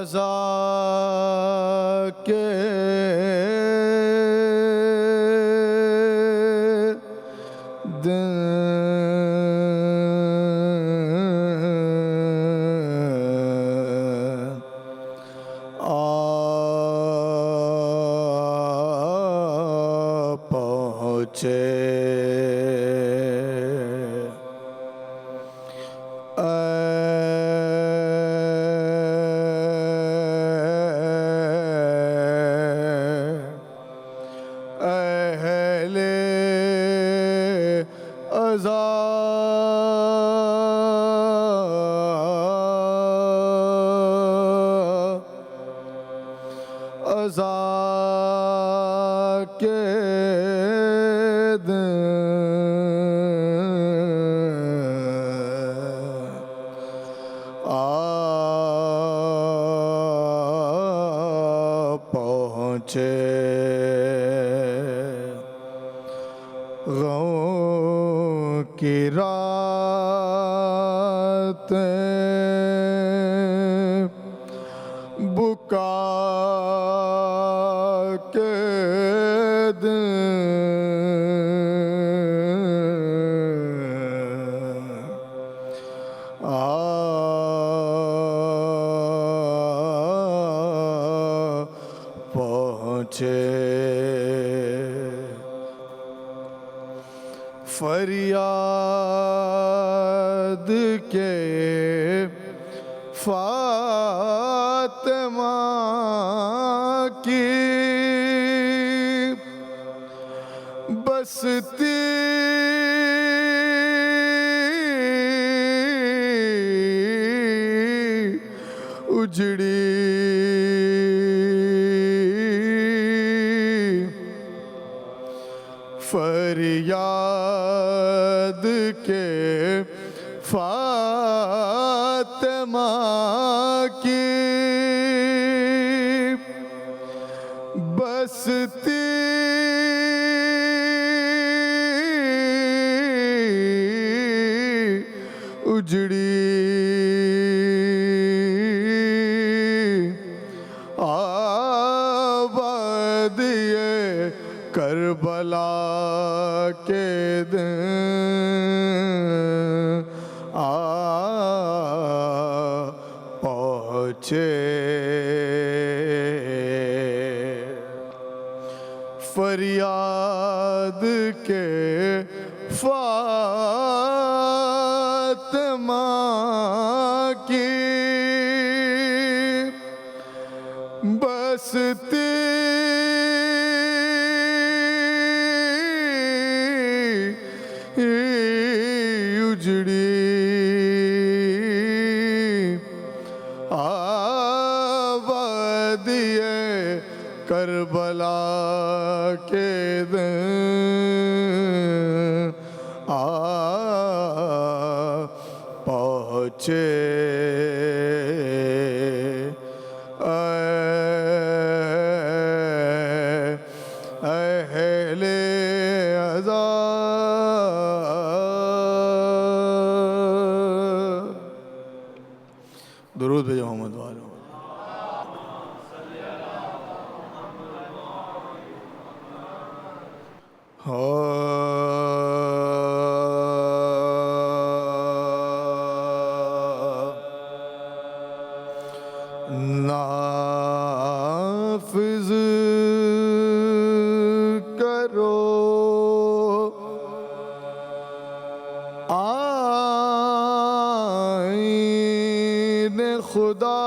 अज़ा के दिन पहुँचे। अहले अज़ा अज़ा के दिन पहुँचे। गम की रातें बुका के दिन पहुँचे। फरियाद के फातिमा की बसती उजड़ी। फरियाद के फातिमा की बसती उजड़ी। आबाद ये करबला के दिन पहुँचे। फरियाद के फातिमा की बसती उजड़ी। आबाद ये करबला के दिन पहुँचे। अहले अज़ा दुरूद भेजो मोहम्मद वालों। नाफिज करो आईन खुदा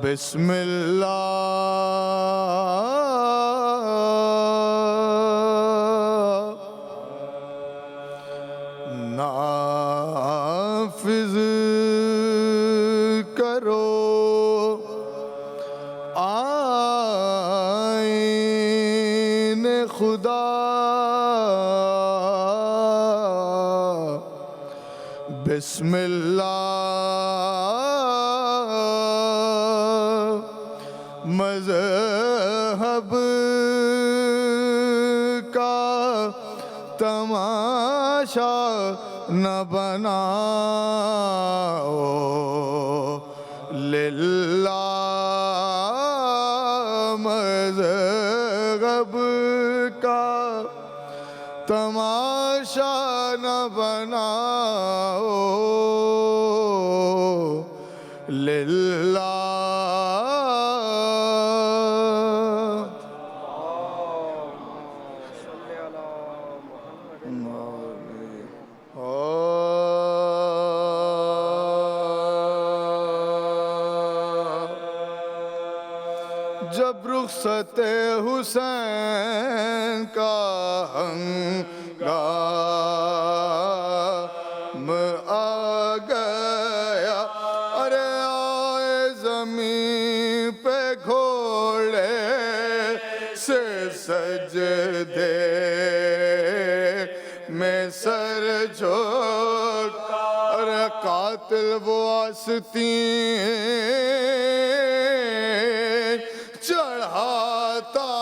बिस्मिल्लाह। नाफिज करो आईन खुदा बिस्मिल्लाह। मज़हब का तमाशा न बनाओ, लिल्लाह मज़हब का तमाशा न बनाओ, लिल्लाह। जब रुखसते हुसैन का हंगाम आ गया, अरे आए जमीन पे घोड़े से सजदे में सर झोंक, अरे कातिल वो आस्ती चढ़ाता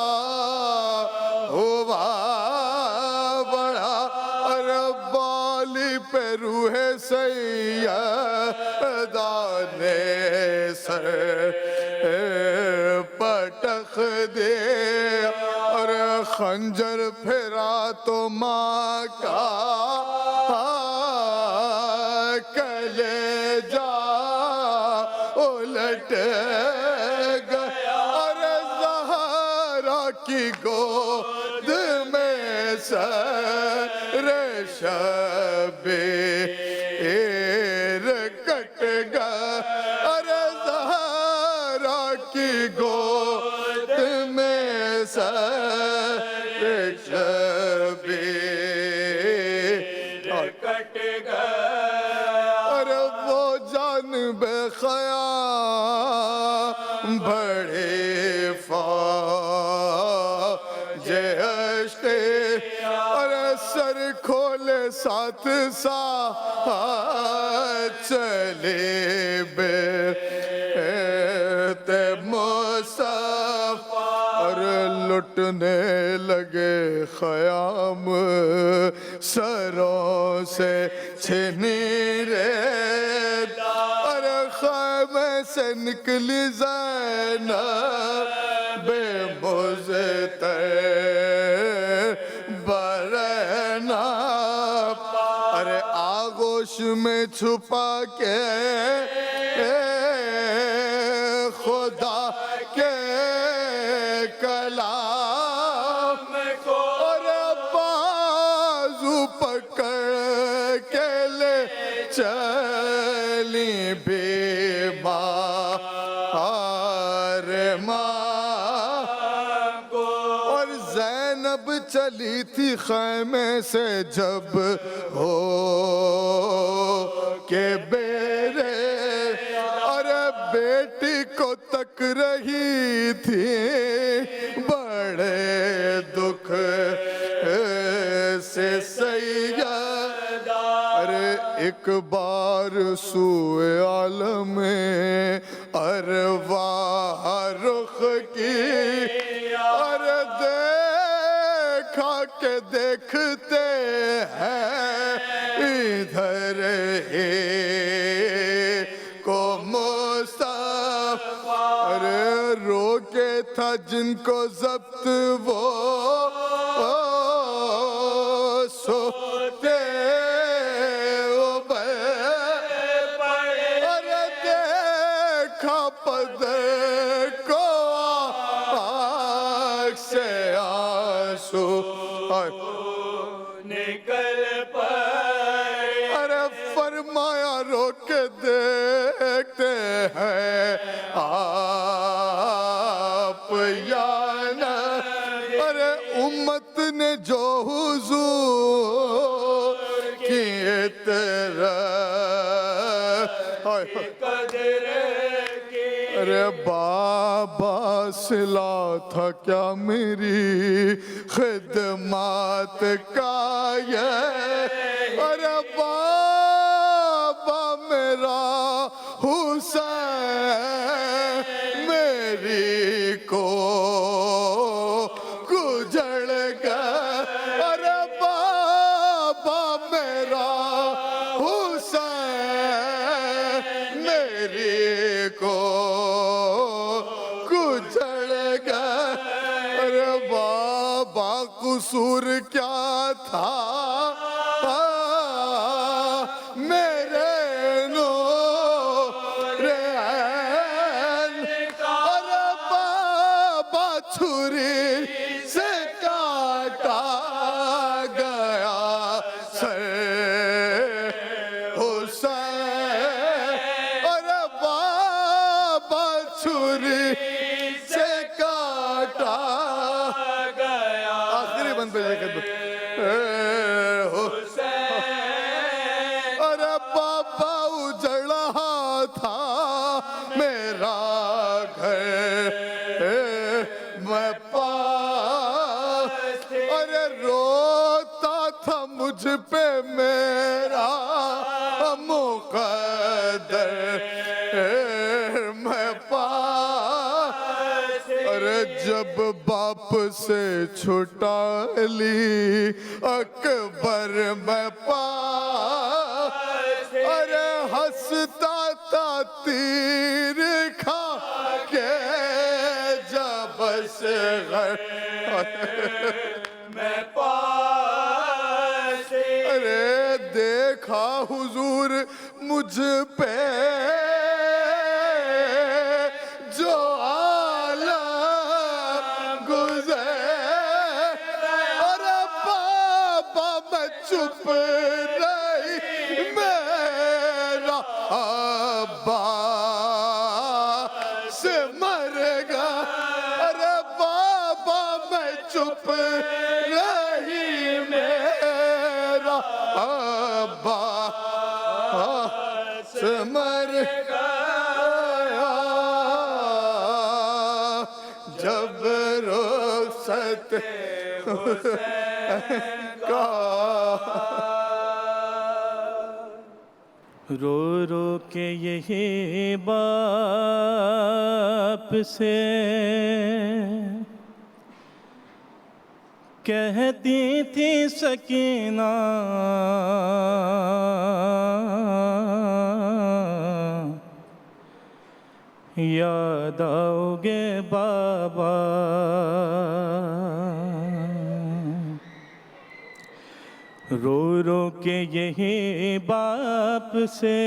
हुआ बड़ा, अरे बाली पे रूहे सैयदा ने सर पटक दे, और खंजर फिरा तो माँ का कलेजा उलट की गोद में सर शबीर कट गया, अरे ज़हरा की गोद में सर शबीर कट गया, अरे वो जान बेख़याम बड़े अरे सर खोले साथ साथ चले बेते मुसफ़ा, और लुटने लगे ख़याम सरों से छिनी रे, अरे ख़ैमे से निकली ज़ैनब बेमुज़्तर बरना, अरे आगोश में छुपा के खुदा के कलाम को, अरे बाजू पकड़ के ले चली बीमार माँ को, और ज़ैनब चली थी खैमे से जब हो के बेरे, अरे बेटी को तक रही थी बड़े दुख से सैयदा, अरे एक बार सूए आलम अरवाह रुख की, अरे देखा के देखते हैं इधर ही को मुस्तफा, अरे रोके था जिनको जब्त वो सोते अरे देखा पद को आँख से आंसू निकल पड़े, अरे फरमाया रोक देखते हैं आप या न, अरे उम्मत ने जो हुजूर की अरे बाबा सिला था क्या मेरी खिदमत का ये, अरे बाबा मेरा हुसैन मेरी को गुजर गया, अरे बाबा कसूर क्या था मेरे नूरे ऐन, अरे बाबा छुरी से काटा गया सर हुसैन, अरे बाबा छुरी से काटा गया। आखिरी बंद पे जाकर हुसैन, अरे बाबा उजड़ा था मेरा घर, मैं पास, अरे रोता था मुझ पे मेरा मुकद्दर, मैं पास, अरे जब बाप से छुटा ली अकबर मैं पास, अरे हंसता था तीर खा के जब से घर मैं पास, अरे देखा हुजूर मुझ पे जो आलम गुज़रे, अरे बाबा मैं चुप रही, मेरा अब्बास मर गया, अरे बाबा मैं चुप रही, मेरा अब्बास मर गया, जब रुखसत का। रो रो के यही बाप से कहती थी सकीना, याद आओगे बाबा, रो रो के यही बाप से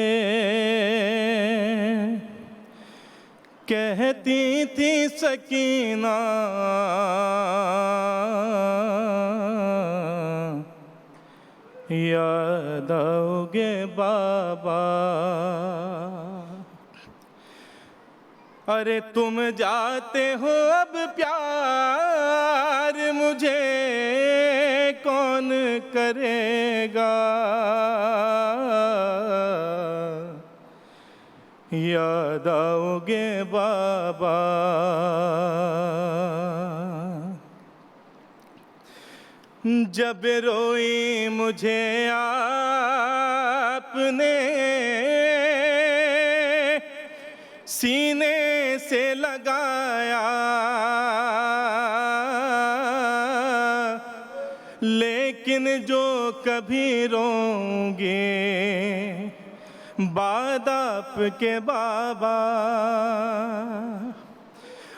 कहती थी सकीना, याद आओगे बाबा, अरे तुम जाते हो अब प्यार मुझे कौन करेगा, याद आओगे बाबा, जब रोई मुझे आपने सीने से लगाया, लेकिन जो कभी रोंगे बाद आपके बाबा,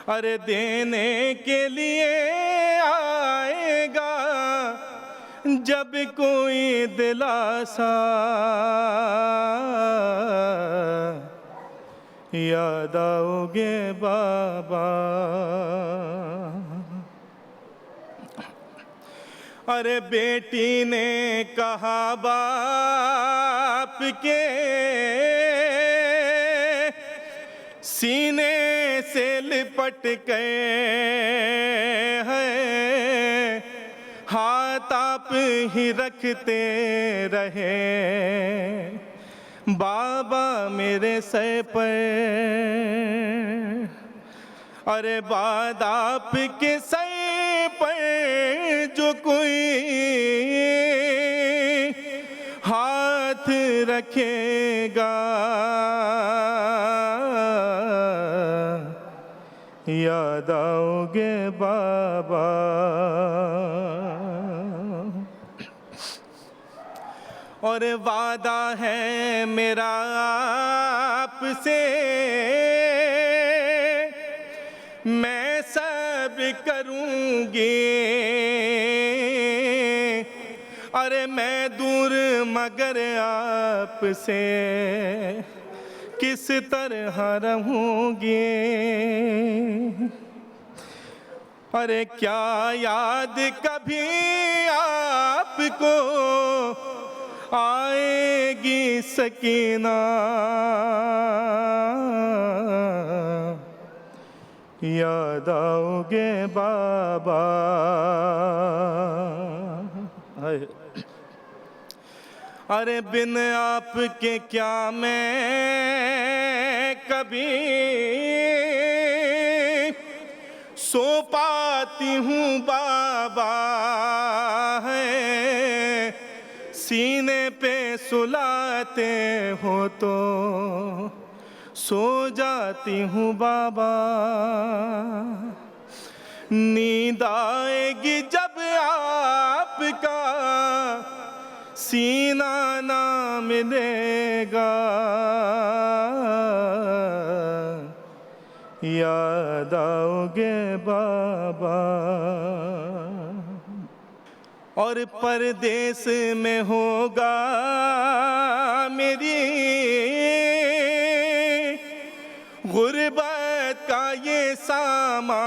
अरे देने के लिए आएगा जब कोई दिलासा, याद आओगे बाबा, अरे बेटी ने कहा बाप के सीने से लिपट गए हैं, हाथ आप ही रखते रहे बाबा मेरे सर पर, अरे बाद आपके सर पर जो कोई हाथ रखेगा, याद आओगे बाबा, और वादा है मेरा आपसे मैं सब करूँगी, अरे मैं दूर मगर आपसे किस तरह रहूंगी। अरे क्या याद कभी आपको आएगी सकीना, याद आओगे बाबा। अरे बिन आपके क्या मैं कभी सो पाती हूँ बाबा, है सीने पे सुलाते हो तो सो जाती हूँ बाबा। नींद आएगी जब आपका सीना ना मिलेगा, याद आओगे बाबा। और परदेस में होगा मेरी गुर्बत का ये सामा,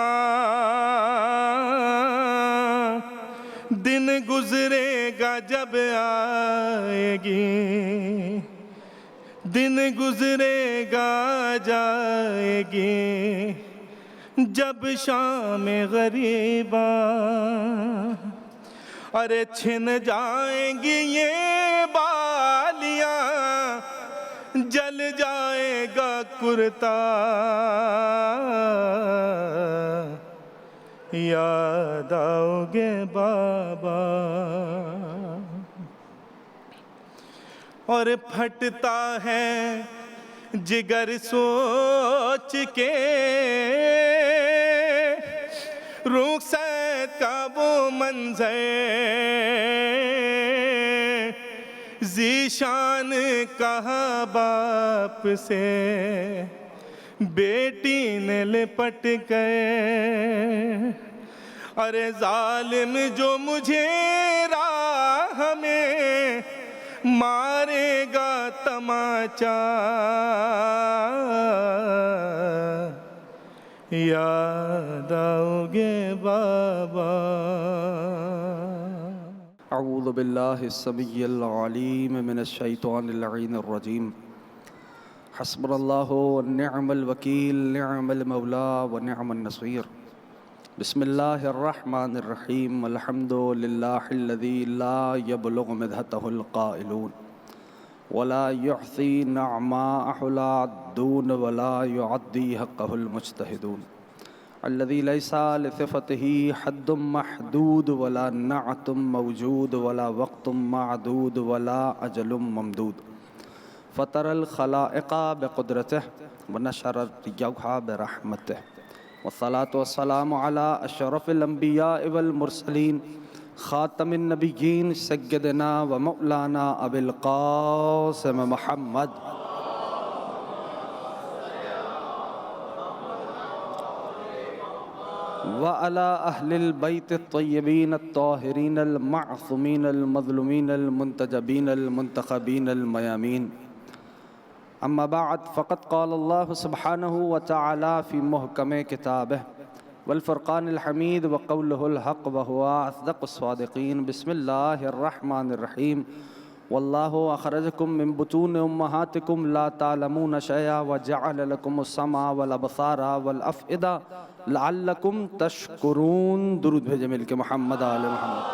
दिन गुजरेगा जब आएगी, दिन गुजरेगा जाएगी जब शाम गरीबा। अरे छिन जाएंगी ये बालियां, जल जाएगा कुर्ता, याद आओगे बाबा। और फटता है जिगर सोच के रुखसत का वो मंजर, ज़ीशान कहा बाप से बेटी ने लिपट गए। अरे जालिम जो मुझे राह में मारेगा तमाचा, याद आओगे बाबा। अऊज़ु बिल्लाहि समीइल अलीम मिनश शैतानिर रजीम। हस्बुनल्लाहु व निअमल वकील, निअमल मौला व निअमन नसीर। बिस्मिल्लाहिर रहमानिर रहीम। अल्हम्दुलिल्लाहिल्लज़ी ला यबलुगु मदहतहुल क़ाइलून वला युहसी नअमाअहु ला अद्दून वला युअद्दी हक़्क़हुल मुज्तहिदून। अल्लज़ी लैसा लिसिफ़तिही हद्दुम महदूद वला नअतुम मौजूद वला वक़्तुम मअदूद वला अजलुम ममदूद। फ़तरल ख़लाइक़ा बिक़ुद्रतिही व नशरल रियहा बिरहमतिही। वस्सलातु वस्सलामु अला अशरफिल अंबिया वल मुरसलीन ख़ातमिन नबिय्यीन सय्यदना व मौलाना अबिल क़ासिम मुहम्मद व अला अहलिल बैत अत्तय्यबीन अत्ताहिरीन अल मअसूमीन अल मज़लूमीन अल मुंतजबीन अल मुंतखबीन अल मयामीन। अम्मा बाद फ़क़द क़ाल अल्लाहु सुब्हानहु व तआला फ़ी मुहकम किताबिही वल फ़ुरक़ानिल हमीद व क़ौलुहुल हक़ व हुवा अस्दक़ुस सादिक़ीन। बिस्मिल्लाहिर रहमानिर रहीम। वल्लाहु अख़रजकुम मिन बुतूनि उम्महातिकुम ला तालमून शैअन व जअल लकुमुस समा वल अबसारा वल अफ़इदा लअल्लकुम तशकुरून। दुरूद भेजे मिल के मोहम्मद आले मोहम्मद।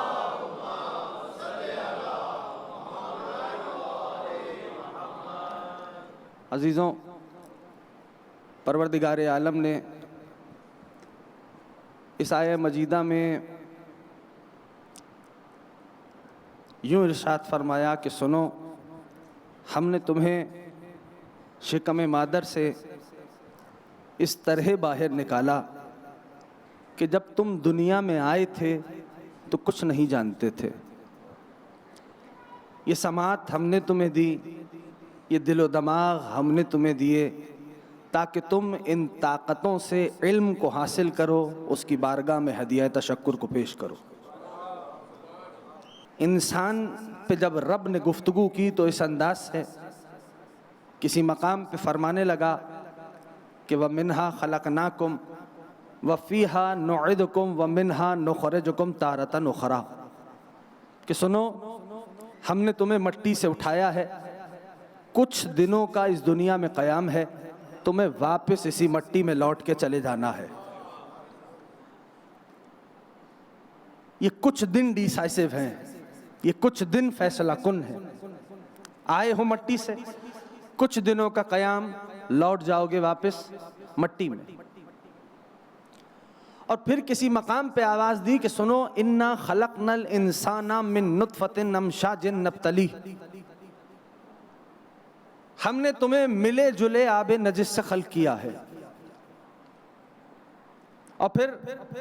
अज़ीज़ों, परवरदिगार आलम ने इस आय मजीदा में यूँ इरशाद फरमाया कि सुनो, हमने तुम्हें शिकम मादर से इस तरह बाहर निकाला कि जब तुम दुनिया में आए थे तो कुछ नहीं जानते थे। ये समात हमने तुम्हें दी, ये दिलो दिमाग हमने तुम्हें दिए ताकि तुम इन ताकतों से इल्म को हासिल करो, उसकी बारगाह में हदिया तशक्कुर को पेश करो। इंसान पे जब रब ने गुफ्तगू की तो इस अंदाज से, किसी मकाम पे फरमाने लगा कि व मिन्हा खलकनाकुम व फीहा नुइदुकुम व मिन्हा नुखरिजुकुम तारतन उखरा, कि सुनो हमने तुम्हें मट्टी से उठाया है, कुछ दिनों का इस दुनिया में क़याम है, तुम्हें वापस इसी मट्टी में लौट के चले जाना है। ये कुछ दिन डिसाइसिव हैं, ये कुछ दिन फैसला कुन है। आए हो मट्टी से, कुछ दिनों का क़याम, लौट जाओगे वापस मट्टी में। और फिर किसी मकाम पे आवाज़ दी कि सुनो इन्ना खलकनल इंसाना मिन नुतफतिन अमशाजिन नब्तली, हमने तुम्हें मिले जुले आबे नजिस से खल्क किया है। और फिर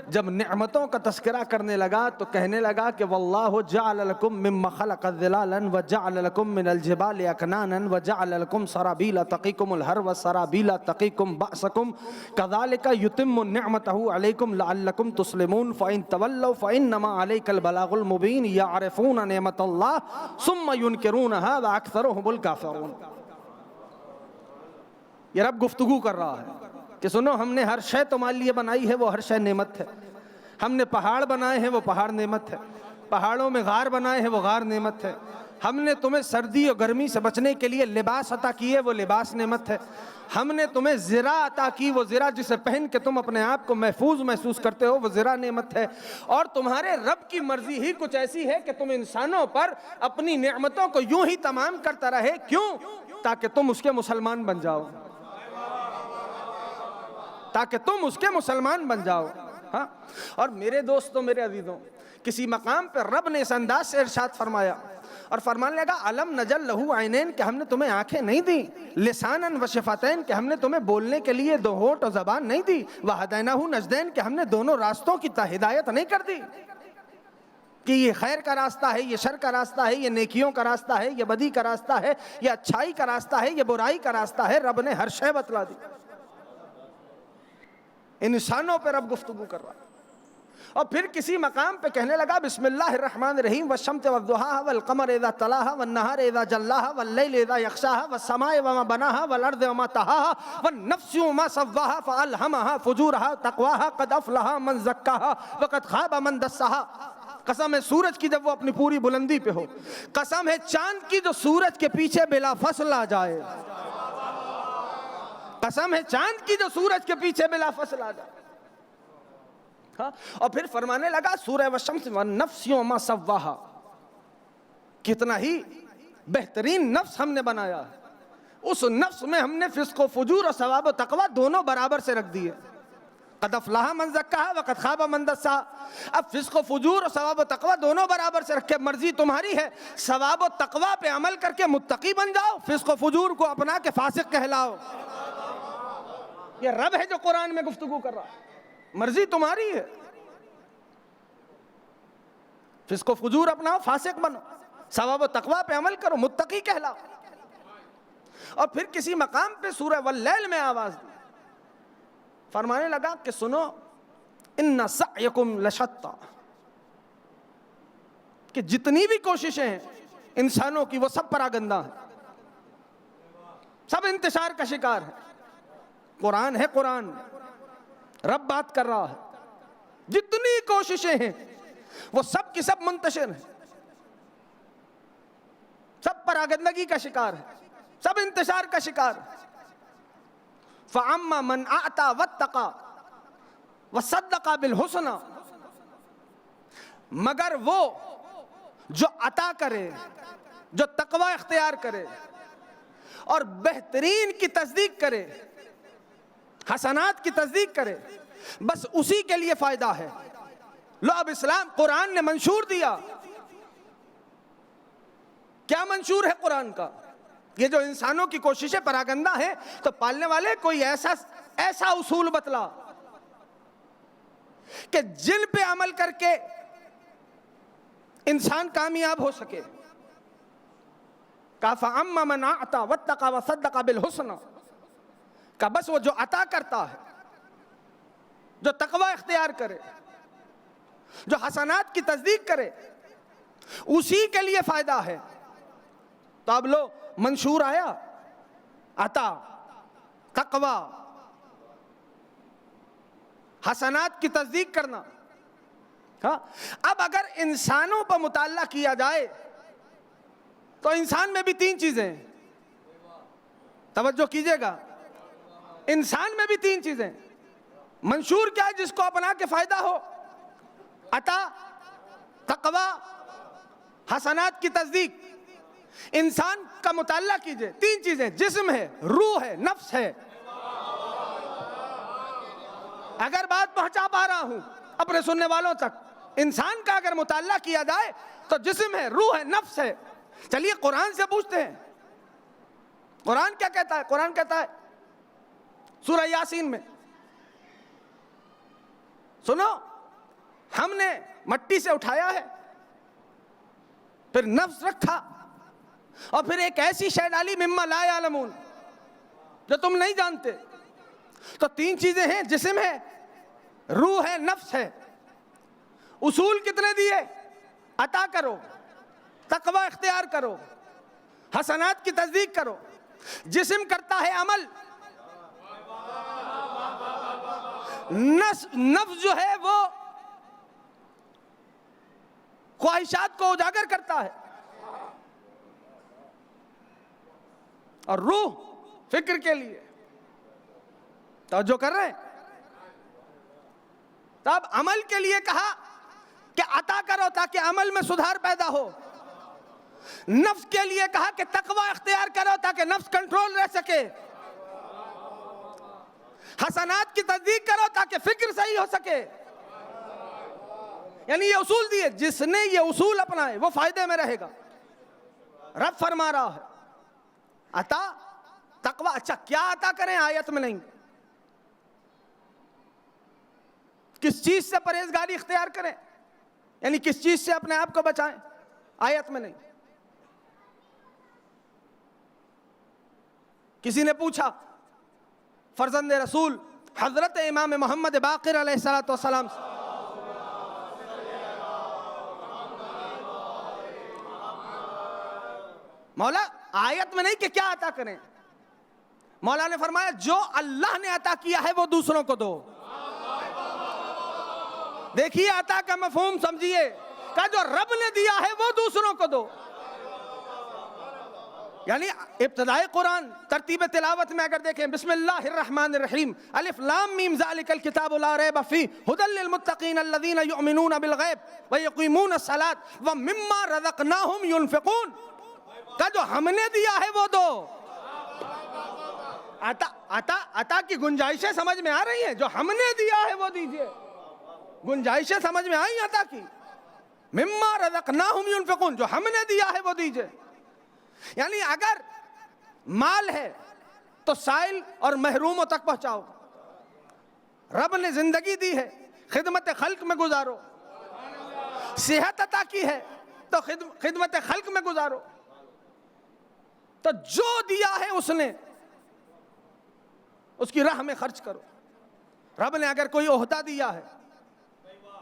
जब नेमतों का तस्करा करने लगा तो कहने लगा कि वल्लाहु जअल लकुम मिम्मा खलक़ ज़िलालन व जअल लकुम मिनल जिबालि अकनानन व जअल लकुम सराबीला तक़ीकुमुल हर व सराबीला तक़ीकुम बअसकुम कज़ालिका युतिम्मु निअमतहु अलैकुम लअल्लकुम तुस्लिमून फ़इन तवल्लव फ़इन्नमा अलैकल बलागुल मुबीन यअरिफून निअमतल्लाह सुम्मा युनकिरूनहा व अक्सरुहुमुल काफ़िरून। ये रब गुफ्तगू कर रहा है कि सुनो हमने हर शय तुम्हारे लिए बनाई है, वो हर शय नेमत है। हमने पहाड़ बनाए हैं, वो पहाड़ नेमत है। पहाड़ों में गार बनाए हैं, वो गार नेमत है। हमने तुम्हें सर्दी और गर्मी से बचने के लिए लिबास अता किए, वो लिबास नेमत है। हमने तुम्हें ज़िरा अता की, वो ज़िरा जिसे पहन के तुम अपने आप को महफूज महसूस करते हो, वो ज़िरा नेमत है। और तुम्हारे रब की मर्जी ही कुछ ऐसी है कि तुम इंसानों पर अपनी नेमतों को यूं ही तमाम करता रहे। क्यों? ताकि तुम उसके मुसलमान बन जाओ, ताकि तुम उसके मुसलमान बन जाओ। हाँ, और मेरे दोस्तों, मेरे अजीजों, किसी मकाम पर रब ने इस अंदाज से इरशाद फरमाया और फरमाने लगा अलम नजल लहू आइनैन, कि हमने तुम्हें आंखें नहीं दी, लिसानन व शफतैन, कि हमने तुम्हें बोलने के लिए दो होंठ और ज़बान नहीं दी, व हदैनाहु नजदैन, कि हमने दोनों रास्तों की हिदायत नहीं कर दी कि ये खैर का रास्ता है, ये शर का रास्ता है, ये नेकियों का रास्ता है, ये बदी का रास्ता है, ये अच्छाई का रास्ता है, ये बुराई का रास्ता है। रब ने हर शय बतला दी। इंसानों पर रब गुफ्तगू कर रहा। और फिर किसी मकाम पे कहने लगा बिस्मिल्लाहिर्रहमानिर्रहीम वश्शम्स वद्दुहा वल क़मर इज़ा तलाहा वन नहार इज़ा जल्लाहा वल लैल इज़ा यग़शाहा वस समाए वमा बनाहा वल अर्ज़ वमा तहाहा वन नफ्सि वमा सव्वाहा फ़अल्हमहा फ़ुजूरहा तक़वाहा क़द अफ़लहा मन ज़क्काहा व क़द ख़ाब मन दस्साहा। कसम है सूरज की जब वो अपनी पूरी बुलंदी पे हो, कसम है चांद की जो सूरज के पीछे बिला फसल आ जाए, कसम है चांद की जो सूरज के पीछे बिला फसल आ जाए। हाँ, और फिर फरमाने लगा सूरह वशम्स व नफ्सि वमा सव्वाहा, कितना ही बेहतरीन नफ्स हमने बनाया है। उस नफ्स में हमने फिस्क व फुजूर और सवाब व तकवा दोनों बराबर से रख दिए। क़द अफ़लहा मन ज़क्काहा व क़द ख़ाब मन दस्साहा। अब फिस्क व फुजूर और सवाब व तकवा दोनों बराबर से रखे, मर्जी तुम्हारी है। सवाब व तकवा पे अमल करके मुत्तकी बन जाओ, फिस्क व फुजूर को अपना के फासिक कहलाओ। ये रब है जो कुरान में गुफ्तगू कर रहा है, मर्जी तुम्हारी है। फिस्को फुजूर अपनाओ, फासिक बनो, सवाब व तकवा पे अमल करो, मुत्तकी कहलाओ। और फिर किसी मकाम पे सूरह वल्लैल में आवाज दी, फरमाने लगा कि सुनो इन्ना सअयकुम लशत्ता, कि जितनी भी कोशिशें हैं इंसानों की वो सब परागंदा है, सब इंतशार का शिकार है। कुरान है, कुरान रब बात कर रहा है। जितनी कोशिशें हैं वो सब की सब मुंतशिर है, सब परागंदगी का शिकार है, सब इंतशार का शिकार है। फ़अम्मा मन आता वत्तका वसद्दका बिल हुस्ना, मगर वो जो अता करे, जो तकवा इख्तियार करे और बेहतरीन की तस्दीक करे, हसनात की तस्दीक करे, बस उसी के लिए फायदा है। लो अब इस्लाम कुरान ने मंशूर दिया। क्या मंशूर है कुरान का? ये जो इंसानों की कोशिशें परागंदा है, तो पालने वाले कोई ऐसा उसूल बतला कि जिन पे अमल करके इंसान कामयाब हो सके। का फ़अम्मा मन अता वत्तका वसद्दका बिल हुस्ना, का बस वो जो अता करता है, जो तकवा इख्तियार करे, जो हसनात की तस्दीक करे उसी के लिए फायदा है। तो अब लो, मंशूर आया, अता, तकवा, हसनात की तस्दीक करना। हाँ, अब अगर इंसानों पर मुताल्ला किया जाए तो इंसान में भी 3 चीजें, तवज्जो कीजिएगा, इंसान में भी 3 चीजें। मंशूर क्या है? जिसको अपना के फायदा हो, अता, तकवा, हसनात की तस्दीक। इंसान का मुताल्ला कीजिए, 3 चीजें, जिस्म है, रूह है, नफ्स है। अगर बात पहुंचा पा रहा हूं अपने सुनने वालों तक, इंसान का अगर मुताल्ला किया जाए तो जिस्म है, रूह है, नफ्स है। चलिए कुरान से पूछते हैं, कुरान क्या कहता है? कुरान कहता है सूरह यासीन में, सुनो, हमने मट्टी से उठाया है, फिर नफ्स रखा, और फिर एक ऐसी शय डाली मिम्मा ला यालमून, जो तुम नहीं जानते। तो 3 चीजें हैं, जिस्म है, रूह है, नफ्स है। उसूल कितने दिए? अता करो, तकवा इख्तियार करो, हसनात की तस्दीक करो। जिस्म करता है अमल, नफ्स जो है वो ख्वाहिशात को उजागर करता है, और रूह फिक्र के लिए। तो जो कर रहे हैं, तब अमल के लिए कहा कि अता करो ताकि अमल में सुधार पैदा हो। नफ्स के लिए कहा कि तकवा इख्तियार करो ताकि नफ्स कंट्रोल रह सके। हसनात की तस्दीक करो ताकि फिक्र सही हो सके। यानी ये उसूल दिए, जिसने ये उसूल अपनाए वो फायदे में रहेगा। रब फरमा रहा है अता, तकवा। अच्छा, क्या अता करें? आयत में नहीं। किस चीज से परहेजगारी इख्तियार करें, यानी किस चीज से अपने आप को बचाएं, आयत में नहीं। किसी ने पूछा फर्जंद रसूल हजरत इमाम मोहम्मद बाक़िर अलैहिस्सलातु वस्सलाम से, मौला आयत में नहीं कि क्या अता करें। मौला ने फरमाया जो अल्लाह ने अता किया है वो दूसरों को दो। देखिए अता का मफहूम समझिए, का जो रब ने दिया है वो दूसरों को दो। यानी इब्तिदाए कुरान तरतीब तिलावत में अगर देखें, बिस्मिल्लाहिर्रहमानिर्रहीम, अलिफ लाम मीम ज़ालिकल किताबु ला रैब फीह हुदल लिल मुत्तक़ीन अल्लज़ीना युमिनूना बिल गैब व यक़ीमूना अस्सलात व मिम्मा रज़क़नाहुम युनफ़िक़ून। का जो हमने दिया है वो दो। अता की गुंजाइशें समझ में आ रही हैं? जो हमने दिया है वो दीजिए। गुंजाइशें समझ में आई अता की? मिम्मा रज़क़नाहुम युनफ़िक़ून, जो हमने दिया है वो दीजिए। यानी अगर माल है तो साइल और महरूमों तक पहुंचाओ। रब ने जिंदगी दी है, खिदमत खल्क में गुजारो। सेहत अता की है तो खिदमत खल्क में गुजारो। तो जो दिया है उसने, उसकी राह में खर्च करो। रब ने अगर कोई ओहदा दिया है,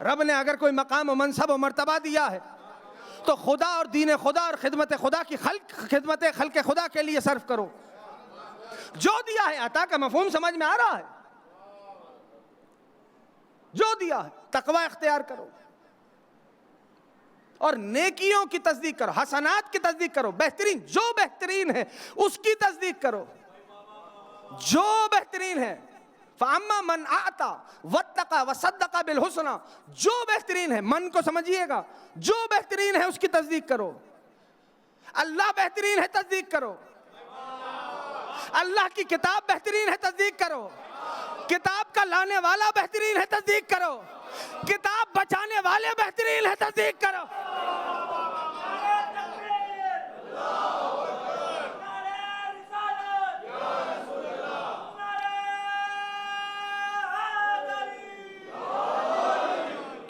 रब ने अगर कोई मकाम और मनसब और मर्तबा दिया है, तो खुदा और दीन खुदा और खिदमत खुदा की खिदमत खल्क खुदा के लिए सर्फ करो। जो दिया है, अता का मफहूम समझ में आ रहा है? जो दिया है तकवा इख्तियार करो और नेकियों की तस्दीक करो, हसनात की तस्दीक करो। बेहतरीन, जो बेहतरीन है उसकी तस्दीक करो। जो बेहतरीन है, फ़अम्मा मन आता वत्तका वसद्दका बिल हुस्ना, जो बेहतरीन है, मन को समझिएगा, जो बेहतरीन है उसकी तस्दीक करो। अल्लाह बेहतरीन है, तस्दीक करो। अल्लाह की किताब बेहतरीन है, तस्दीक करो। किताब का लाने वाला बेहतरीन है, तस्दीक करो। किताब बचाने वाले बेहतरीन है, तस्दीक करो।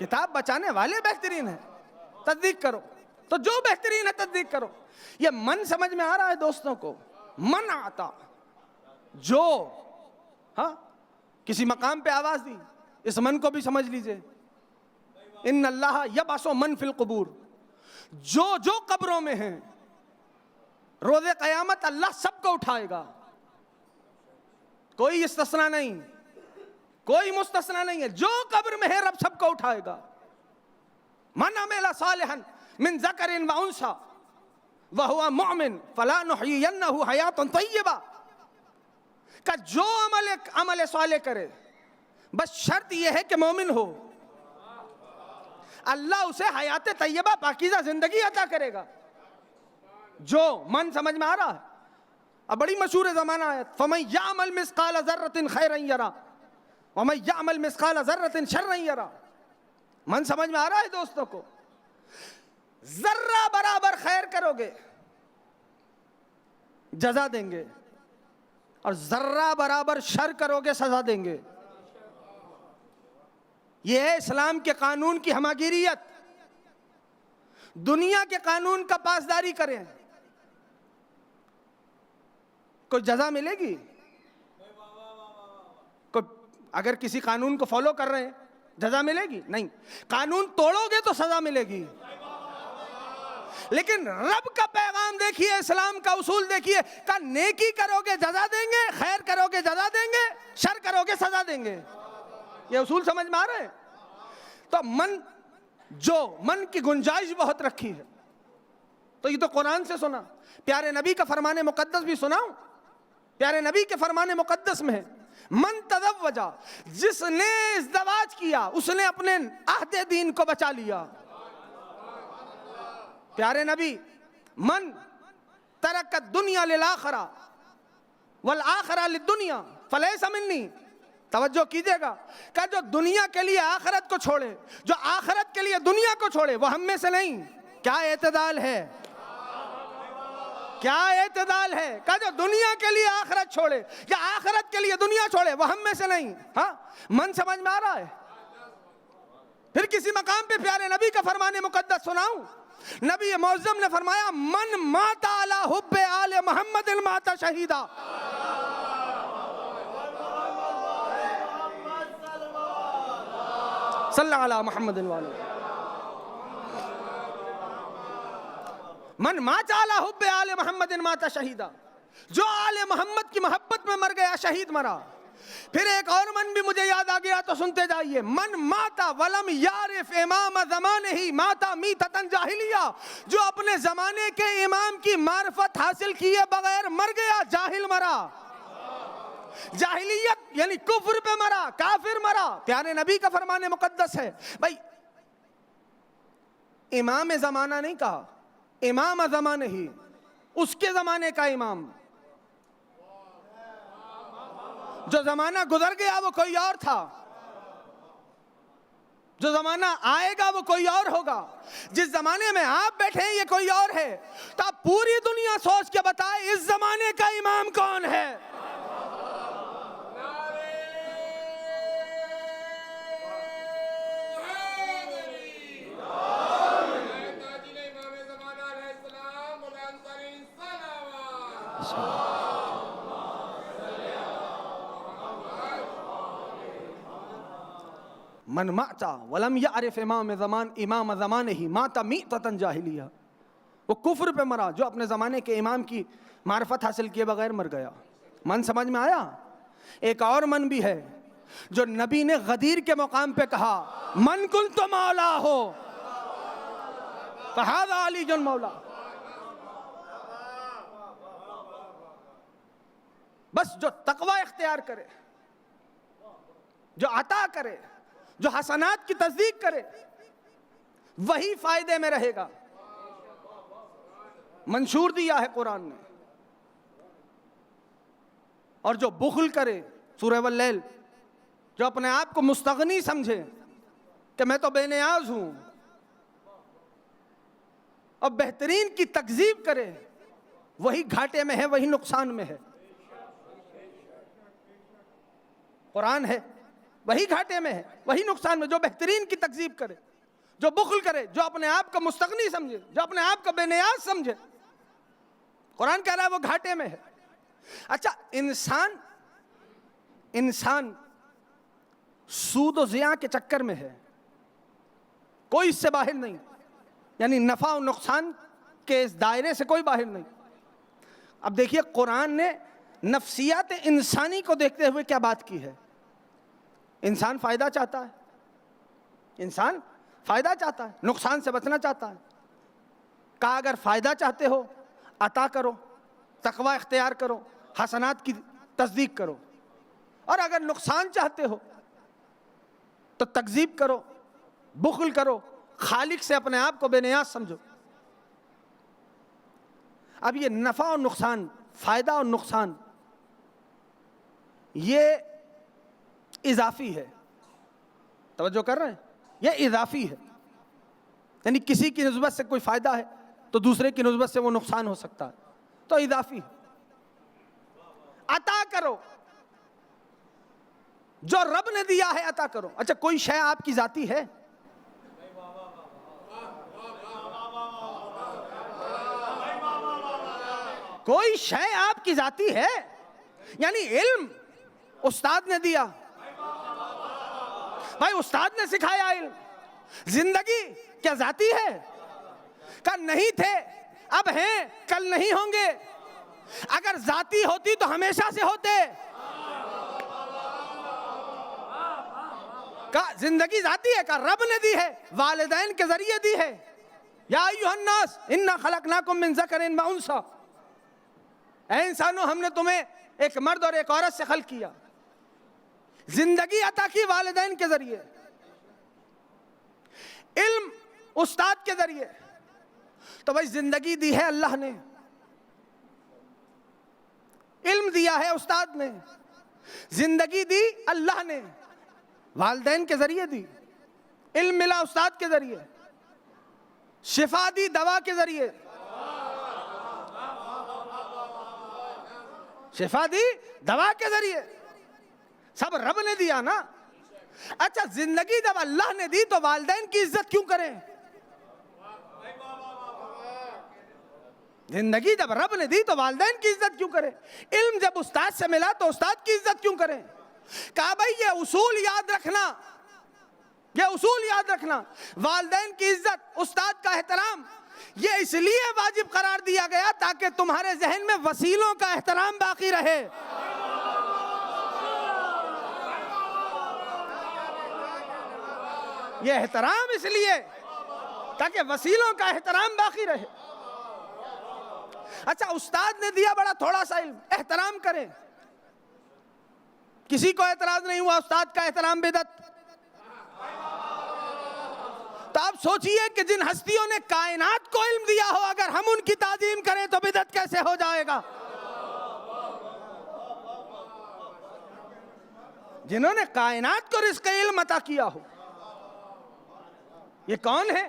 किताब बचाने वाले बेहतरीन है, तस्दीक करो। तो जो बेहतरीन है तस्दीक करो। ये मन समझ में आ रहा है दोस्तों को? मन आता, जो हाँ किसी मकाम पे आवाज दी, इस मन को भी समझ लीजिए। इन्नल्लाह यबअसु मन फिल कुबूर, जो जो कब्रों में हैं, रोज़े क़यामत अल्लाह सबको उठाएगा, कोई इस्तिस्ना नहीं, कोई मुस्तस्ना नहीं है। जो कब्र में है रब सबको उठाएगा। मन अमिला सालिहन मिन ज़करिन व उन्सा व हुवा मुअमिन फलानुहयियन्नहु हयातन तय्यबा, का जो अमल साले करे, बस शर्त यह है कि मोमिन हो, अल्लाह उसे हयात तय्यबा पाकीज़ा जिंदगी अता करेगा। जो मन समझ में आ रहा है? अब बड़ी मशहूर ज़माना है, फमन यअमल मिस्काल ज़र्रतिन खैरन यरा वमन यअमल मिस्काल ज़र्रतिन शर्रन यरा। मन समझ में आ रहा है दोस्तों को? जर्रा बराबर खैर करोगे जजा देंगे, और जर्रा बराबर शर करोगे सजा देंगे। यह है इस्लाम के कानून की हमागिरियत। दुनिया के कानून का पासदारी करें, कोई जजा मिलेगी? कोई अगर किसी कानून को फॉलो कर रहे हैं जजा मिलेगी? नहीं। कानून तोड़ोगे तो सजा मिलेगी। लेकिन रब का पैगाम देखिए, इस्लाम का उसूल देखिए, का नेकी करोगे जजा देंगे, खैर करोगे जजा देंगे, शर करोगे सजा देंगे। ये उसूल समझ में आ रहे हैं? तो मन की गुंजाइश बहुत रखी है। तो ये तो कुरान से सुना, प्यारे नबी का फरमाने मुकद्दस भी सुनाऊं? प्यारे नबी के फरमाने मुकद्दस में है, मन तज़व्वजा, जिसने इज़्दिवाज किया उसने अपने अहद दीन को बचा लिया। प्यारे नबी, मन तरक दुनिया लिल आखिरा वल आखिरा लिद्दुनिया फलैसा मिन्नी। तवज्जो कीजिएगा, कि जो दुनिया के लिए आखिरत को छोड़े, जो आखिरत के लिए दुनिया को छोड़े, वो हम में से नहीं। क्या एतदाल है? क्या एतदाल है? कि जो दुनिया के लिए आखिरत छोड़े या आखिरत के लिए दुनिया छोड़े, वो हम में से नहीं। हाँ, मन समझ में आ रहा है? फिर किसी मकाम पे प्यारे नबी का फरमाने मुकद्दस सुनाऊं? नबी मौज़म ने फरमाया, मन माता अला हुब्बे आले मोहम्मद माता शहीदा। सल्लल्लाहु अला मोहम्मद वाले। मन माता अला हुब्बे आले मोहम्मद माता शहीदा, जो आले मोहम्मद की मोहब्बत में मर गया, शहीद मरा। फिर एक और मन भी मुझे याद आ गया, तो सुनते जाइए। मन माता वलम यारिफ इमाम ज़माने ही माता मीततन जाहिलिया, जो अपने ज़माने के इमाम की मार्फत हासिल किए बगैर मर गया, जाहिल मरा। जाहिलियत यानी कुफ्र पे मरा, काफिर मरा। प्यारे नबी का फरमाने मुकद्दस है। भाई, इमाम ज़माना नहीं कहा, इमाम ज़माने ही, उसके ज़माने का इमाम। जो जमाना गुजर गया वो कोई और था, जो जमाना आएगा वो कोई और होगा। जिस जमाने में आप बैठे हैं ये कोई और है। तो आप पूरी दुनिया सोच के बताए इस जमाने का इमाम कौन है? मन माता वलम यारिफ इमाम ज़माने ही माता मीततन जाहिलिया, वो कुफ्र पे मरा जो अपने ज़माने के इमाम की मार्फत हासिल किए बगैर मर गया। मन समझ में आया? एक और मन भी है जो नबी ने गदीर के मुकाम पे कहा, मन कुन्तु मौला हो फहाज़ा अली जुन मौला। बस जो तकवा इख्तियार करे, जो अता करे, जो हसनात की तस्दीक करे, वही फायदे में रहेगा। मंशूर दिया है कुरान ने। और जो बुखल करे, सूरह वल्लैल, जो अपने आप को मुस्तगनी समझे कि मैं तो बेनियाज हूं, और बेहतरीन की तकजीब करे, वही घाटे में है, वही नुकसान में है। कुरान है, वही घाटे में है, वही नुकसान में। जो बेहतरीन की तकजीब करे, जो बुखल करे, जो अपने आप को मुस्तगनी समझे, जो अपने आप को बेनियाज समझे, कुरान कह रहा है वो घाटे में है। अच्छा, इंसान सूद और ज़िया के चक्कर में है, कोई इससे बाहर नहीं। यानी नफ़ा और नुकसान के इस दायरे से कोई बाहर नहीं। अब देखिए कुरान ने नफ्सियात इंसानी को देखते हुए क्या बात की है। इंसान फ़ायदा चाहता है, इंसान फ़ायदा चाहता है, नुकसान से बचना चाहता है। कहा अगर फ़ायदा चाहते हो अता करो, तकवा इख्तियार करो, हसनात की तस्दीक करो, और अगर नुकसान चाहते हो तो तकज़ीब करो, बुखल करो, खालिक से अपने आप को बेनियाज समझो। अब ये नफ़ा और नुकसान, फ़ायदा और नुकसान, ये इजाफी है। तवज्जो कर रहे हैं? ये इजाफी है, यानी किसी की निस्बत से कोई फ़ायदा है तो दूसरे की निस्बत से वो नुकसान हो सकता है, तो इजाफी है। अता करो, जो रब ने दिया है अता करो। अच्छा, कोई शय आपकी जाती है? कोई शय आपकी जाती है? यानी इल्म उस्ताद ने दिया, भाई उस्ताद ने सिखाया इल्म। जिंदगी क्या जाती है? कल नहीं थे, अब हैं, कल नहीं होंगे। अगर जाती होती तो हमेशा से होते। का जिंदगी जाती है, का रब ने दी है, वालिदैन के जरिए दी है। या अय्युहन्नास इन्ना खलकनाकुम मिन ज़करिन व उन्सा, ऐ इंसानों हमने तुम्हें एक मर्द और एक औरत से खल्क किया। जिंदगी अता की वालिदैन के जरिए, इल्म उस्ताद के जरिए। तो भाई जिंदगी दी है अल्लाह ने, इल्म दिया है उस्ताद ने, जिंदगी दी अल्लाह ने, वालिदैन के जरिए दी, इल्म मिला उस्ताद के जरिए, शिफा दी दवा के जरिए, शिफा दी दवा के जरिए, सब रब ने दिया ना। अच्छा, जिंदगी जब अल्लाह ने दी तो वालिदैन की इज्जत क्यों करें? जिंदगी जब रब ने दी तो वालिदैन की इज्जत क्यों करें? इल्म जब उस्ताद से मिला तो उस्ताद की इज्जत क्यों करें? कहा भाई ये उसूल याद रखना, ये उसूल याद रखना। वालिदैन की इज्जत, उस्ताद का एहतराम, ये इसलिए वाजिब करार दिया गया ताकि तुम्हारे जहन में वसीलों का एहतराम बाकी रहे। ये एहतराम इसलिए ताकि वसीलों का एहतराम बाकी रहे। अच्छा, उस्ताद ने दिया बड़ा थोड़ा सा इल्म, एहतराम करें। किसी को एतराज नहीं हुआ उस्ताद का एहतराम बिदअत। तो आप सोचिए कि जिन हस्तियों ने कायनात को इल्म दिया हो, अगर हम उनकी ताजीम करें तो बिदअत कैसे हो जाएगा? जिन्होंने कायनात को रिज़्क़ इल्म अता किया हो, ये कौन है?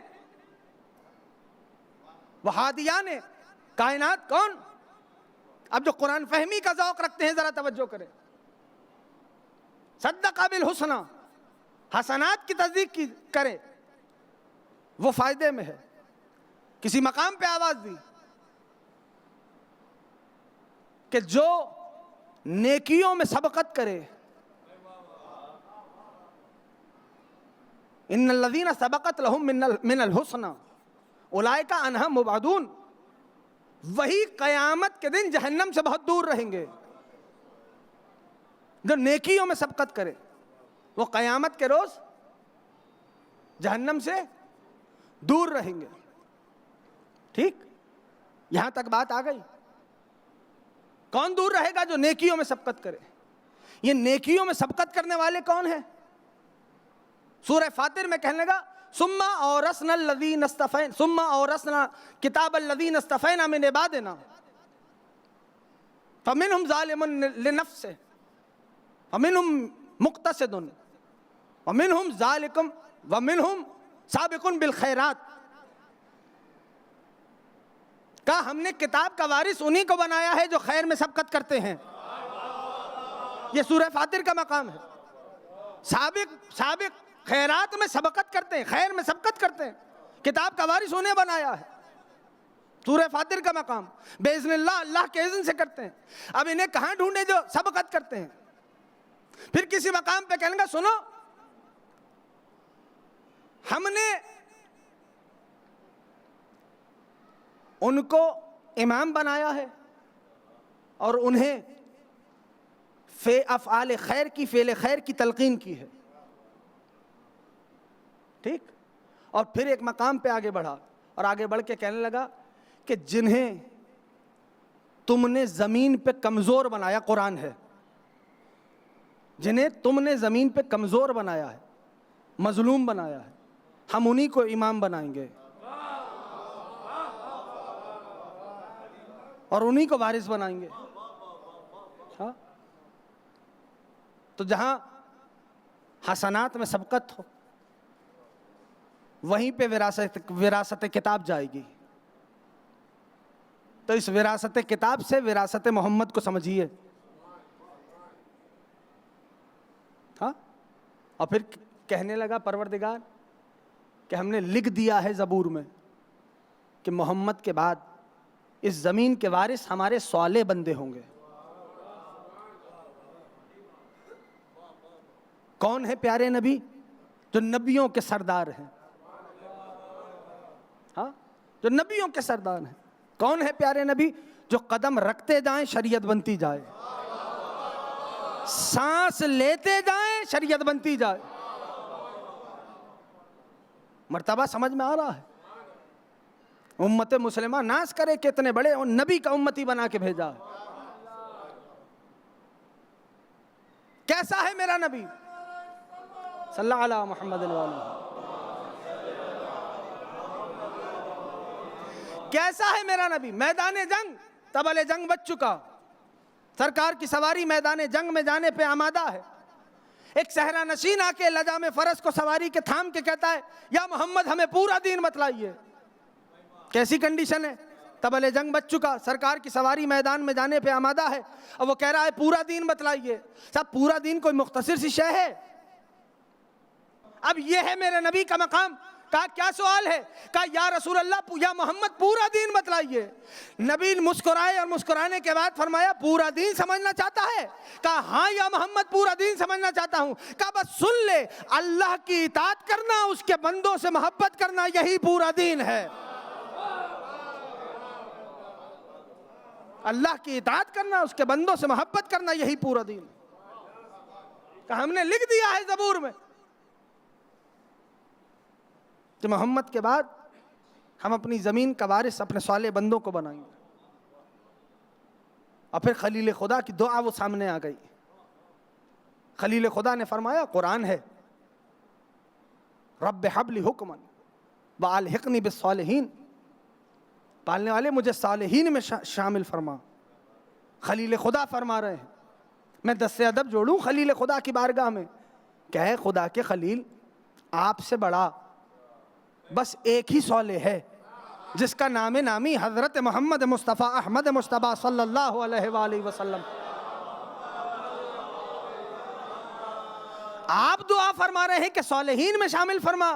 वहादिया ने कायनात कौन? अब जो कुरान फहमी का ज़ौक़ रखते हैं जरा तवज्जो करें। सद्दक़ा बिल हुस्ना, हसनात की तस्दीक की करे, वो फायदे में है। किसी मकाम पे आवाज दी कि जो नेकियों में सबकत करे, इन्नल्लज़ीना सबकत लहुम मिनल हुस्ना उलाइका अन्हा मुबादून, वही कयामत के दिन जहन्नम से बहुत दूर रहेंगे। जो नेकियों में सबकत करे वो कयामत के रोज जहन्नम से दूर रहेंगे। ठीक, यहां तक बात आ गई। कौन दूर रहेगा? जो नेकियों में सबकत करे। ये नेकियों में सबकत करने वाले कौन है? सूरह फातिर में कहने लगा सुम्मा औरसना लज़ीना इस्तफ़ैना, सुम्मा औरसना किताब लज़ीना इस्तफ़ैना मिन इबादिना फ़मिनहुम ज़ालिमुन लिनफ़्सिही वमिनहुम मुक़्तसिदुन वमिनहुम ज़ालिकुम वमिनहुम साबिकुन बिल खैरात। का हमने किताब का वारिस उन्हीं को बनाया है जो खैर में सबकत करते हैं। ये सूरह फातिर का मकाम है। साबिक खैरात में सबकत करते हैं, खैर में सबकत करते हैं, किताब का वारिस उन्हें बनाया है। सूरह फातिर का मकाम बेइज़्निल्लाह, अल्लाह के इज़्न से करते हैं। अब इन्हें कहाँ ढूंढे जो सबकत करते हैं? फिर किसी मकाम पे कहेंगे सुनो, हमने उनको इमाम बनाया है और उन्हें अफ़आल खैर की, फ़ेल खैर की तलकीन की है। ठीक। और फिर एक मकाम पे आगे बढ़ा और आगे बढ़ के कहने लगा कि जिन्हें तुमने ज़मीन पे कमज़ोर बनाया, कुरान है, जिन्हें तुमने ज़मीन पे कमज़ोर बनाया है, मजलूम बनाया है, हम उन्हीं को इमाम बनाएंगे और उन्हीं को वारिस बनाएंगे। हाँ, तो जहां हसनात में सबकत हो वहीं पे विरासत किताब जाएगी। तो इस विरासत किताब से विरासत मोहम्मद को समझिए। हाँ, और फिर कहने लगा परवरदिगार कि हमने लिख दिया है ज़बूर में कि मोहम्मद के बाद इस ज़मीन के वारिस हमारे सौले बंदे होंगे। कौन है प्यारे नबी? जो नबियों के सरदार हैं। हाँ, जो नबियों के सरदार हैं। कौन है प्यारे नबी? जो कदम रखते जाएं शरीयत बनती जाए, सांस लेते जाएं शरीयत बनती जाए। मर्तबा समझ में आ रहा है? उम्मत मुस्लिमा नाश करे कितने बड़े नबी का उम्मती बना के भेजा है। कैसा है मेरा नबी सल्लल्लाहु अलैहि मुहम्मद वाला? कैसा है मेरा नबी? मैदान जंग, तबले जंग बच चुका, सरकार की सवारी मैदान जंग में जाने पे आमादा है। एक सहरा नशीन आके लजा में फरस को सवारी के थाम के कहता है, या मोहम्मद हमें पूरा दीन बतलाइए। कैसी कंडीशन है? तबले जंग बच चुका, सरकार की सवारी मैदान में जाने पे आमादा है, और वो कह रहा है पूरा दीन बतलाइए। साहब, पूरा दीन कोई मुख्तसर सी शय है? अब ये है मेरे नबी का मकाम। कहा क्या सवाल है? कहा या रसूल अल्लाह, या मोहम्मद पूरा दीन बतलाइए। नबी मुस्कुराए और मुस्कुराने के बाद फरमाया पूरा दीन समझना चाहता है? कहा हाँ या मोहम्मद पूरा दीन समझना चाहता हूं। कहा बस सुन ले, अल्लाह की इताअत करना, उसके बंदों से मोहब्बत करना, यही पूरा दीन है। अल्लाह की इताअत करना, उसके बंदों से मोहब्बत करना, यही पूरा दीन। कहा हमने लिख दिया है ज़बूर में कि मोहम्मद के बाद हम अपनी ज़मीन का वारिस अपने साले बंदों को बनाएंगे। और फिर खलील खुदा की दुआ वो सामने आ गई। खलील खुदा ने फरमाया, कुरान है, रब्ब हबली हुक्मन व अलहिक़नी बिस्सालिहीन, पालने वाले मुझे सालिहीन में शामिल फरमा। खलील खुदा फरमा रहे हैं, मैं दस्ते अदब जोड़ूं खलील खुदा की बारगाह में? क्या है खुदा के खलील, आपसे बड़ा बस एक ही सौले है जिसका नाम नामी हजरत मोहम्मद मुस्तफ़ा अहमद मुस्तफ़ा सल्लल्लाहु अलैहि वसल्लम। आप दुआ फरमा रहे हैं कि सालिहीन में शामिल फरमा।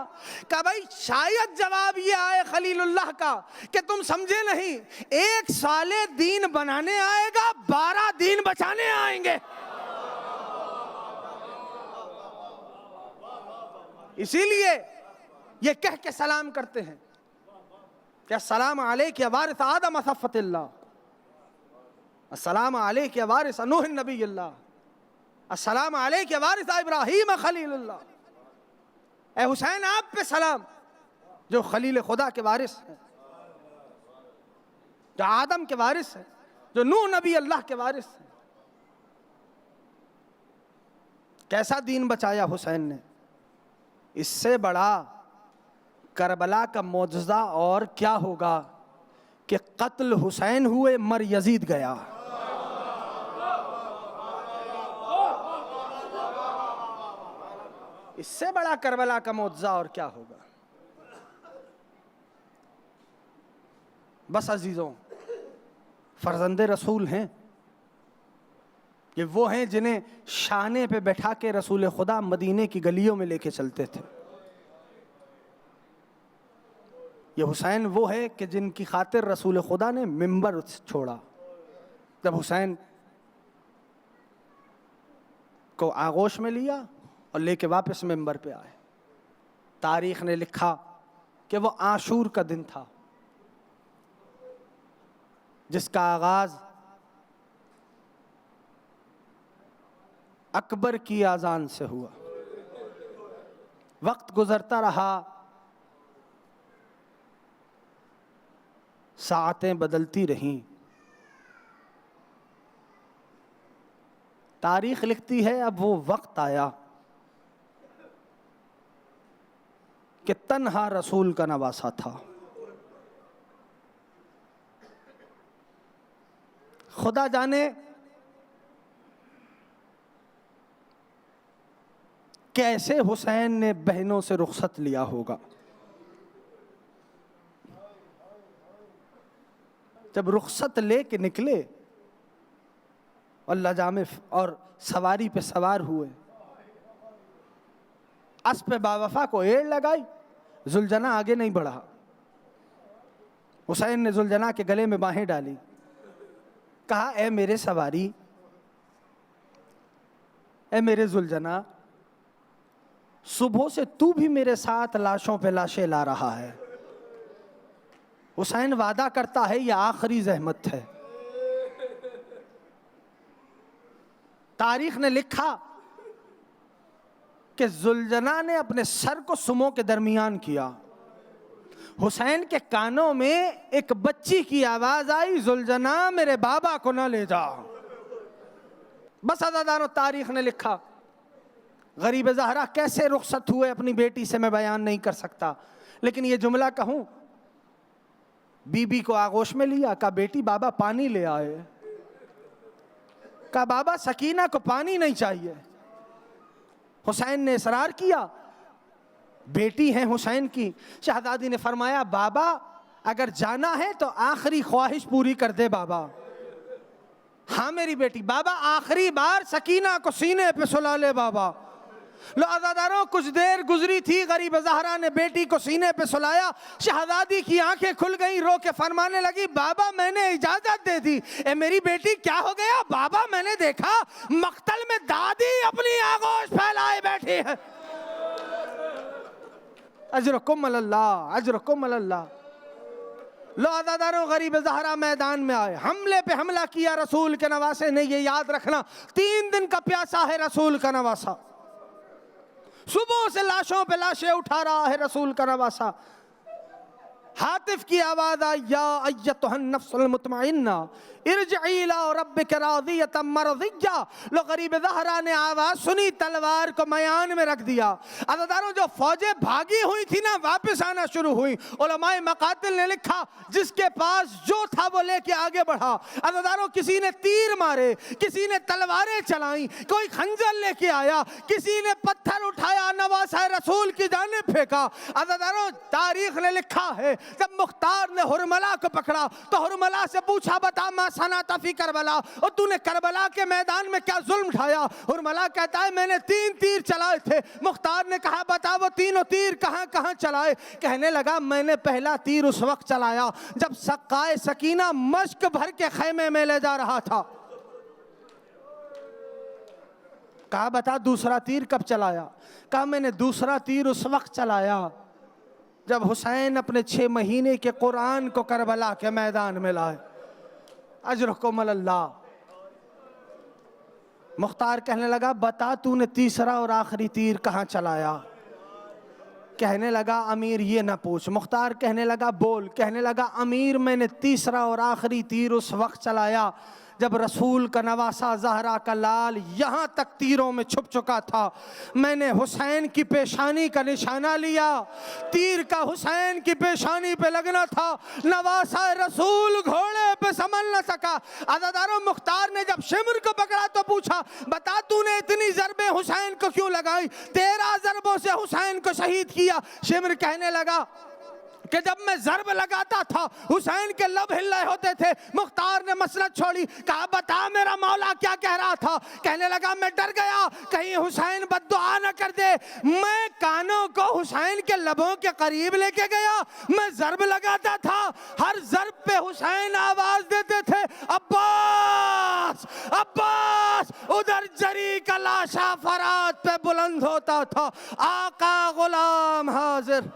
का भाई शायद जवाब ये आए खलीलुल्लाह का कि तुम समझे नहीं, एक साले दीन बनाने आएगा, 12 दीन बचाने आएंगे। इसीलिए ये कह के सलाम करते हैं कि अस्सलाम अलैका या वारिस आदम सफ़्फ़तिल्लाह, अस्सलाम अलैका या वारिस नूह नबीयल्लाह, अस्सलाम अलैका या वारिस इब्राहीम खलीलुल्लाह। ए हुसैन, आप पे सलाम जो खलील खुदा के वारिस हैं, जो आदम के वारिस हैं, जो नूह नबी अल्लाह के वारिस हैं। कैसा दीन बचाया हुसैन ने? इससे बड़ा करबला का मौजज़ा और क्या होगा कि कत्ल हुसैन हुए, मर यजीद गया। इससे बड़ा करबला का मौजज़ा और क्या होगा? बस अजीज़ों, फर्जंदे रसूल हैं, ये वो हैं जिन्हें शाने पे बैठा के रसूल खुदा मदीने की गलियों में लेके चलते थे। ये हुसैन वो है कि जिनकी खातिर रसूल खुदा ने मिंबर छोड़ा। जब हुसैन को आगोश में लिया और लेके वापस मिंबर पे आए, तारीख़ ने लिखा कि वो आशूर का दिन था। जिसका आगाज अकबर की आजान से हुआ। वक्त गुजरता रहा, साअतें बदलती रहीं। तारीख लिखती है अब वो वक्त आया कि तन्हा रसूल का नवासा था। खुदा जाने कैसे हुसैन ने बहनों से रुखसत लिया होगा। जब रुखसत लेके निकले और लजामे और सवारी पे सवार हुए, अस्प बावफा को एड़ लगाई, जुलजना आगे नहीं बढ़ा। हुसैन ने जुलजना के गले में बाहें डाली, कहा ए मेरे सवारी, ए मेरे जुलजना, सुबह से तू भी मेरे साथ लाशों पे लाशें ला रहा है। हुसैन वादा करता है यह आखिरी जहमत है। तारीख ने लिखा कि जुलजना ने अपने सर को सुमों के दरमियान किया। हुसैन के कानों में एक बच्ची की आवाज आई, जुलजना मेरे बाबा को न ले जा। बस अज़ादारों, तारीख ने लिखा गरीब ज़हरा कैसे रुखसत हुए अपनी बेटी से मैं बयान नहीं कर सकता, लेकिन ये जुमला कहूं, बीबी को आगोश में लिया, कहा बेटी बाबा पानी ले आए। कहा बाबा सकीना को पानी नहीं चाहिए। हुसैन ने इसरार किया, बेटी है हुसैन की। शहजादी ने फरमाया बाबा अगर जाना है तो आखिरी ख्वाहिश पूरी कर दे बाबा। हाँ मेरी बेटी। बाबा आखिरी बार सकीना को सीने पे सुला ले बाबा। लो अज़ादारों, कुछ देर गुजरी थी, गरीब ज़हरा ने बेटी को सीने पे सुलाया। शहजादी की आंखें खुल गईं, रो के फरमाने लगी बाबा मैंने इजाजत दे दी। ए मेरी बेटी क्या हो गया? बाबा मैंने देखा मख्तल में दादी अपनी आगोश फैलाए बैठी है। अजरकुम अल्लाह, अजरकुम अल्लाह। लो अज़ादारों, गरीब ज़हरा मैदान में आए, हमले पे हमला किया रसूल के नवासे ने। ये याद रखना 3 दिन का प्यासा है रसूल का नवासा। सुबह से लाशों पे लाशें उठा रहा है रसूल का नवासा। हातिफ की आवाज आई, या अय्यतुहन नफ्सुल मुतमइन्ना इरजिई इला रब्बिका राज़ियतम मरज़िय्या। लो गरीब ज़हरा ने आवाज सुनी, तलवार को मयान में रख दिया। अज़ादारों, जो फौजें भागी हुई थी ना, वापस आना शुरू हुई। उलमाए मकातिल ने लिखा जिसके पास जो था वो लेके आगे बढ़ा। अज़ादारों, किसी ने तीर मारे, किसी ने तलवारें चलाई, कोई खंजर लेके आया, किसी ने पत्थर उठाया, नवासा रसूल की जानिब फेंका। अज़ादारों, तारीख ने लिखा है जब मुख्तार ने हुरमला को पकड़ा तो हुरमला से पूछा बता मा सनाता फी करबला, और तूने करबला के मैदान में क्या जुल्म ढाया? हुरमला कहता है मैंने 3 तीर चलाए थे। मुख्तार ने कहा बता वो तीनों तीर कहां कहां चलाए? कहने लगा मैंने पहला तीर उस वक्त चलाया जब सक्काए सकीना मश्क भर के खैमे में ले जा रहा था। कहा बता दूसरा तीर कब चलाया? कहा मैंने दूसरा तीर उस वक्त चलाया जब हुसैन अपने 6 महीने के कुरान को करबला के मैदान में लाए। अजरकुम अल्लाह। मुख्तार कहने लगा बता तूने तीसरा और आखिरी तीर कहाँ चलाया? कहने लगा अमीर ये ना पूछ। मुख्तार कहने लगा बोल। कहने लगा अमीर मैंने तीसरा और आखिरी तीर उस वक्त चलाया जब रसूल का नवासा ज़हरा का लाल यहाँ तक तीरों में छुप चुका था। मैंने हुसैन की पेशानी का निशाना लिया, तीर का हुसैन की पेशानी पे लगना था, नवासा रसूल घोड़े पे संभल न सका। अज़ादारों, मुख्तार ने जब शिमर को पकड़ा तो पूछा बता तूने इतनी ज़रबें हुसैन को क्यों लगाई? 13 ज़रबों से हुसैन को शहीद किया। शिमर कहने लगा कि जब मैं ज़रब लगाता था हुसैन के लब हिल रहे होते थे। मुख्तार ने मसलत छोड़ी, कहा बता मेरा मौला क्या कह रहा था? कहने लगा मैं डर गया कहीं हुसैन बद्दुआ न कर दे। मैं कानों को हुसैन के लबों के करीब लेके गया, मैं ज़रब लगाता था, हर ज़रब पे हुसैन आवाज देते थे अब्बास अब्बास। उधर जरी का लाशा फरात पे बुलंद होता था, आका गुलाम हाजिर।